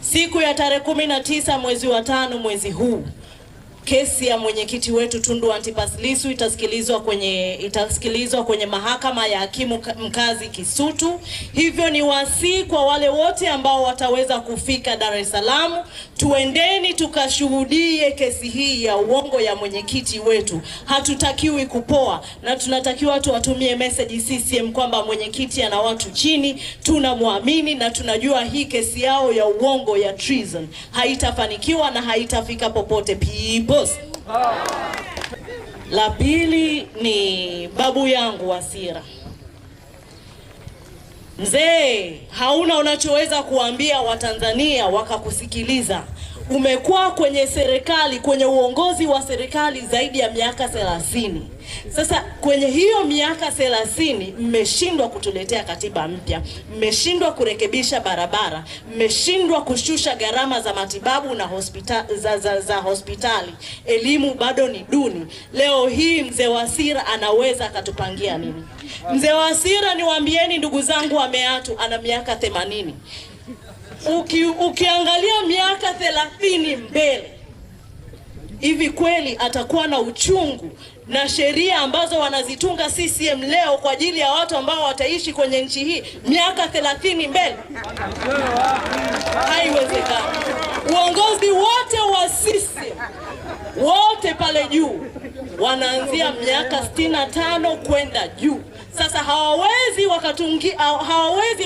Siku ya tarehe 19 mwezi wa 5 mwezi huu, kesi ya mwenyekiti wetu Tundu Antipas Lissu itasikilizwa kwenye mahakama ya hakimu mkazi Kisutu. Hivyo ni wasi kwa wale wote ambao wataweza kufika Dar es Salaam, tuendeni tukashuhudie kesi hii ya uongo ya mwenyekiti wetu. Hatutakiwi kupoa na tunatakiwa tuwatumie message CCM kwamba mwenyekiti ana watu chini, tunamwamini na tunajua hii kesi yao ya uongo ya treason haitafanikiwa na haitafika popote. La pili ni babu yangu Wasira. Mzee, hauna unachoweza kuambia Watanzania wakakusikiliza. Umekuwa kwenye serikali, kwenye uongozi wa serikali zaidi ya miaka 30. Sasa kwenye hiyo miaka 30 mmeshindwa kutuletea katiba mpya, mmeshindwa kurekebisha barabara, mmeshindwa kushusha gharama za matibabu na hospitali. Elimu bado ni duni. Leo hii mzee Wasira anaweza akatupangia nini? Mzee Wasira, niwaambieni ndugu zangu, ameatu ana miaka 80. Ukiangalia miaka 30 mbele, hivi kweli atakuwa na uchungu na sheria ambazo wanazitunga CCM leo kwa ajili ya watu ambao wataishi kwenye nchi hii miaka 30 mbele? Haiwezekani. Uongozi wote wa CCM wote pale juu wanaanzia miaka 65 kwenda juu. Sasa hawawezi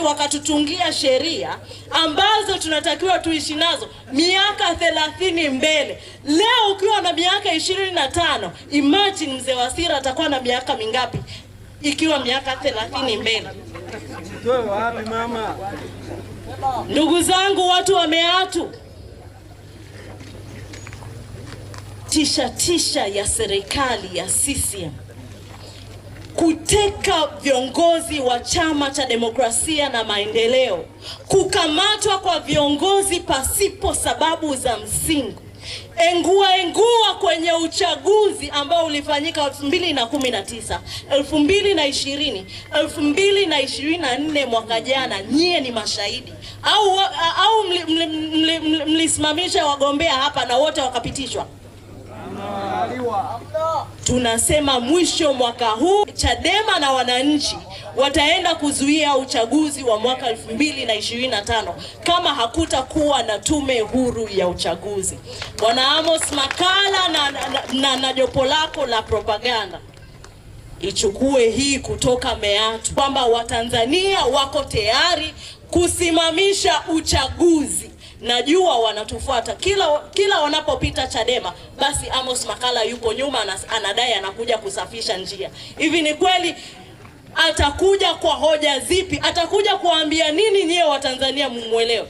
wakatutungia sheria ambazo tunatakiwa tuishi nazo miaka 30 mbele. Leo ukiwa na miaka 25, imagine mzee Wasira atakuwa na miaka mingapi ikiwa miaka 30 mbele? Ndugu zangu, watu wameatu. Tisha ya serikali ya CCM kuteka viongozi wa Chama cha Demokrasia na Maendeleo, kukamatwa kwa viongozi pasipo sababu za msingi, engua kwenye uchaguzi ambao ulifanyika 2019, 2020, 2024 mwaka jana. Nyie ni mashahidi. Au mlisimamisha wagombea hapa na wote wakapitishwa? Tunasema mwisho mwaka huu Chadema na wananchi wataenda kuzuia uchaguzi wa mwaka 2025 kama hakutakuwa na tume huru ya uchaguzi. Bwana Amos Makalla na jopo lako la propaganda, ichukue hii kutoka meatu kwamba Watanzania wako tayari kusimamisha uchaguzi. Najua wanatufuata kila wanapopita Chadema, basi Amos Makalla yupo nyuma anadai anakuja kusafisha njia. Hivi ni kweli? Atakuja kwa hoja zipi? Atakuja kuambia nini nyie Watanzania mumuelewe?